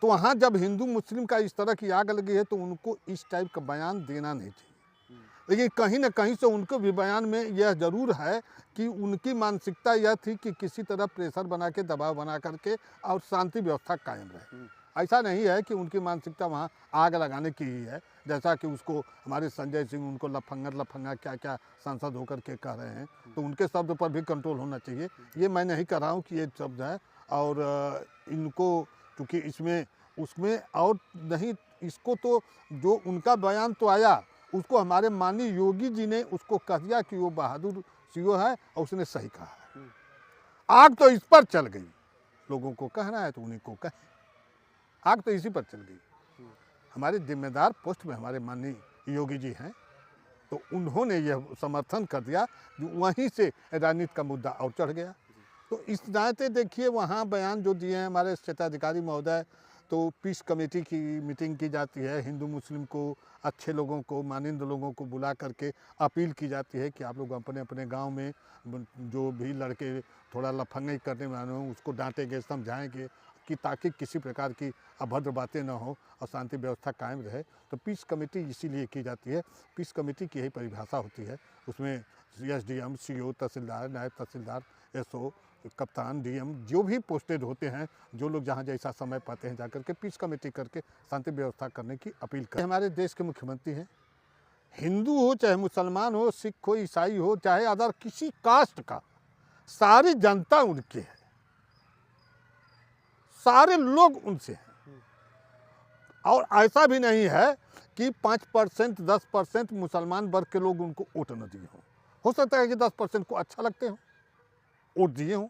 तो वहाँ जब हिंदू मुस्लिम का इस तरह की आग लगी है तो उनको इस टाइप का बयान देना नहीं चाहिए। लेकिन कहीं ना कहीं से उनको भी बयान में यह ज़रूर है कि उनकी मानसिकता यह थी कि किसी तरह प्रेशर बना के, दबाव बना करके और शांति व्यवस्था कायम रहे। ऐसा नहीं है कि उनकी मानसिकता वहाँ आग लगाने की ही है, जैसा कि उसको हमारे संजय सिंह उनको लफंगा क्या क्या सांसद होकर के कह रहे हैं। तो उनके शब्द पर भी कंट्रोल होना चाहिए। ये मैं नहीं कह रहा हूँ कि ये शब्द है, और इनको चूँकि इसमें उसमें और नहीं, इसको तो जो उनका बयान तो आया, उसको हमारे माननीय योगी जी ने उसको कह दिया कि वो बहादुर सीओ है और उसने सही कहा है। आग तो इस पर चल गई, लोगों को कहना है तो उन्हीं को कहें, आग तो इसी पर चल गई। हमारे जिम्मेदार पोस्ट में हमारे माननीय योगी जी हैं, तो उन्होंने यह समर्थन कर दिया, जो वहीं से राजनीति का मुद्दा और चढ़ गया। तो इस नाते देखिए वहाँ बयान जो दिए हैं हमारे क्षेत्राधिकारी महोदय, तो पीस कमेटी की मीटिंग की जाती है, हिंदू मुस्लिम को, अच्छे लोगों को, मानिंद लोगों को बुला करके अपील की जाती है कि आप लोग अपने अपने गांव में जो भी लड़के थोड़ा लफंगाई करने वाले हों उसको डांटेंगे, समझाएंगे कि ताकि किसी प्रकार की अभद्र बातें न हो और शांति व्यवस्था कायम रहे। तो पीस कमेटी इसीलिए की जाती है। पीस कमेटी की यही परिभाषा होती है। उसमें एसडीएम, सीओ, तहसीलदार, नायब तहसीलदार, एसओ, कप्तान, डीएम जो भी पोस्टेड होते हैं, जो लोग जहाँ जैसा समय पाते हैं जाकर के पीस कमेटी करके शांति व्यवस्था करने की अपील करें। हमारे देश के मुख्यमंत्री हैं, हिंदू हो चाहे मुसलमान हो, सिख हो, ईसाई हो, चाहे अदर किसी कास्ट का, सारी जनता उनकी है, सारे लोग उनसे हैं। और ऐसा भी नहीं है कि 5%, 10% मुसलमान वर्ग के लोग उनको वोट न दिए हों। हो सकता है कि 10% को अच्छा लगते हो, वोट दिए हों।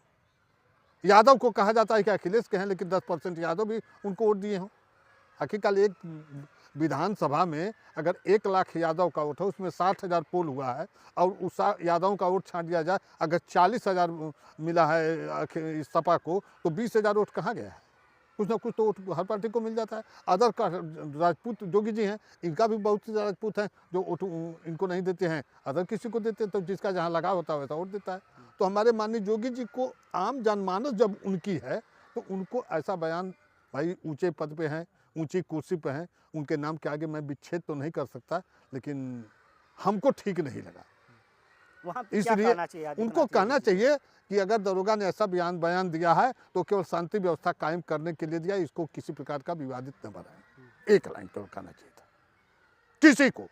यादव को कहा जाता है कि अखिलेश के हैं, लेकिन 10% यादव भी उनको वोट दिए हों। हकीकत एक विधानसभा में अगर 1 लाख यादव का वोट है, उसमें 60,000 पोल हुआ है, और उस यादव का वोट छांट दिया जाए, अगर 40,000 मिला है सपा को, तो 20,000 वोट कहाँ गया है? कुछ ना कुछ तो वोट हर पार्टी को मिल जाता है। अदर का राजपूत जोगी जी हैं, इनका भी बहुत से राजपूत हैं जो वोट इनको नहीं देते हैं, अदर किसी को देते हैं। तो जिसका जहाँ लगा होता है वैसा वोट देता है। तो हमारे माननीय जोगी जी को आम जनमानस जब उनकी है, तो उनको ऐसा बयान, भाई ऊंचे पद पे हैं, ऊंची कुर्सी पे हैं, उनके नाम के आगे मैं विच्छेद तो नहीं कर सकता, लेकिन हमको ठीक नहीं लगा। इसलिए उनको कहना चाहिए कि अगर दरोगा ने ऐसा बयान दिया है तो केवल शांति व्यवस्था कायम करने के लिए दिया, इसको किसी प्रकार का विवादित न बनाए। एक लाइन केवल कहना चाहिए था किसी को।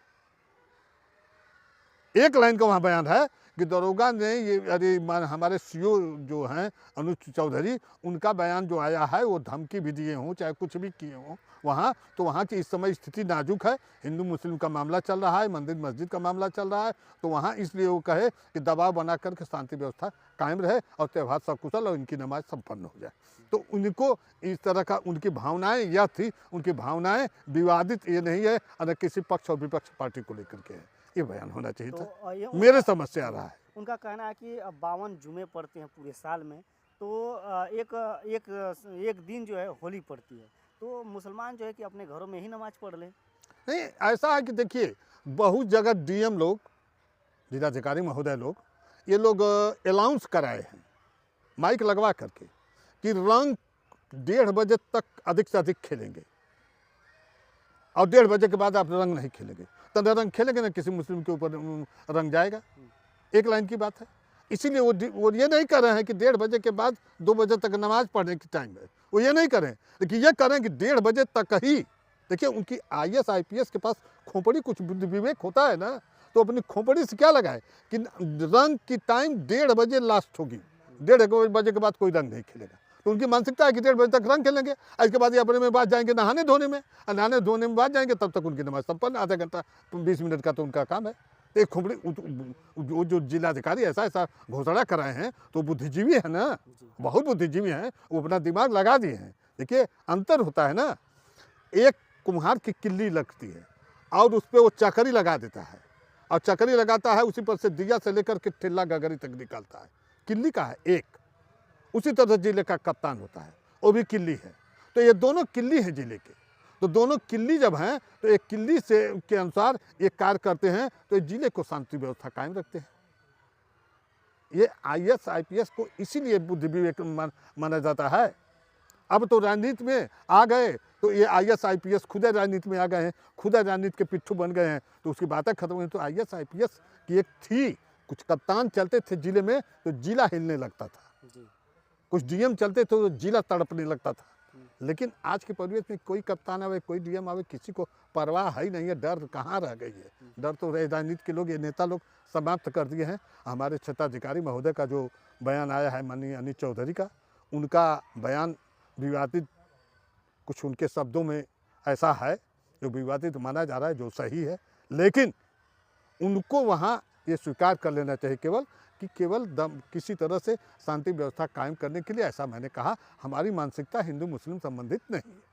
एक लाइन का वहाँ बयान है कि दरोगा ने ये, अरे हमारे सीओ जो हैं अनुज चौधरी, उनका बयान जो आया है वो धमकी भी दिए हों चाहे कुछ भी किए हों वहाँ, तो वहाँ की इस समय स्थिति नाजुक है, हिंदू मुस्लिम का मामला चल रहा है, मंदिर मस्जिद का मामला चल रहा है, तो वहाँ इसलिए वो कहे कि दबाव बना करके शांति व्यवस्था कायम रहे और त्यौहार सकुशल और इनकी नमाज संपन्न हो जाए। तो उनको इस तरह का, उनकी भावनाएं यह थी, उनकी भावनाएं विवादित ये नहीं है, और किसी पक्ष और विपक्ष पार्टी को लेकर के है, ये बयान होना चाहिए था। मेरे समझ से आ रहा है। उनका कहना है कि 52 जुमे पड़ते हैं पूरे साल में, तो एक दिन जो है होली पड़ती है, तो मुसलमान जो है कि अपने घरों में ही नमाज पढ़ लें। नहीं, ऐसा है कि देखिए बहुत जगह डीएम लोग, जिलाधिकारी महोदय लोग, ये लोग अनाउंस कराए हैं माइक लगवा करके कि रंग 1:30 बजे तक अधिक से अधिक खेलेंगे, और 1:30 बजे के बाद आप रंग नहीं खेलेंगे। तो न रंग खेलेंगे ना किसी मुस्लिम के ऊपर रंग जाएगा। एक लाइन की बात है। इसीलिए वो ये नहीं कर रहे हैं कि 1:30 बजे के बाद 2 बजे तक नमाज पढ़ने की टाइम है, वो ये नहीं करें, लेकिन ये करें कि 1:30 बजे तक ही। देखिए उनकी IAS IPS के पास खोपड़ी कुछ बुद्धि विवेक होता है ना, तो अपनी खोपड़ी से क्या लगाए कि रंग की टाइम 1:30 बजे लास्ट होगी, 1:30 बजे के बाद कोई रंग नहीं खेलेगा। तो उनकी मानसिकता है कि 1:30 बजे तक रंग खेलेंगे, इसके बाद ये अपने में बाद जाएंगे नहाने धोने में, और नहाने धोने में बाद जाएंगे, तब तक उनकी नमाज संपन्न। आधा घंटा 20 मिनट का तो उनका काम है। एक खोपड़ी जो जिलाधिकारी ऐसा घोषणा कराए हैं तो बुद्धिजीवी है ना, बहुत बुद्धिजीवी हैं, वो अपना दिमाग लगा दिए हैं। देखिए अंतर होता है ना, एक कुम्हार की किल्ली लगती है और उस पर वो चकरी लगा देता है, और चकरी लगाता है, उसी पर से दिया से लेकर के ठेला गगरी तक निकालता है, किल्ली का है एक। उसी तरह जिले का कप्तान होता है, वो भी किल्ली है। तो ये दोनों किल्ली हैं जिले के, तो दोनों किल्ली जब हैं तो एक किल्ली से के अनुसार ये कार्य करते हैं, तो जिले को शांति व्यवस्था कायम रखते हैं। ये IAS IPS को इसीलिए बुद्धि विवेक माना जाता है। अब तो राजनीति में आ गए तो ये IAS IPS खुद राजनीति में आ गए हैं, खुद राजनीति के पिट्ठू बन गए हैं, तो उसकी बातें खत्म हुई। तो IAS IPS की एक थी, कुछ कप्तान चलते थे जिले में तो जिला हिलने लगता था, जी। कुछ DM चलते थे तो जिला तड़पने लगता था। लेकिन आज के परिवेश में कोई कप्तान आवे, कोई DM आवे, किसी को परवाह है ही नहीं है। डर कहाँ रह गई है? डर तो राजनीति के लोग, ये नेता लोग समाप्त कर दिए हैं। हमारे क्षेत्राधिकारी महोदय का जो बयान आया है माननीय अनिल चौधरी का, उनका बयान विवादित, कुछ उनके शब्दों में ऐसा है जो विवादित माना जा रहा है, जो सही है, लेकिन उनको वहाँ ये स्वीकार कर लेना चाहिए केवल कि केवल किसी तरह से शांति व्यवस्था कायम करने के लिए। ऐसा मैंने कहा, हमारी मानसिकता हिंदू मुस्लिम संबंधित नहीं है।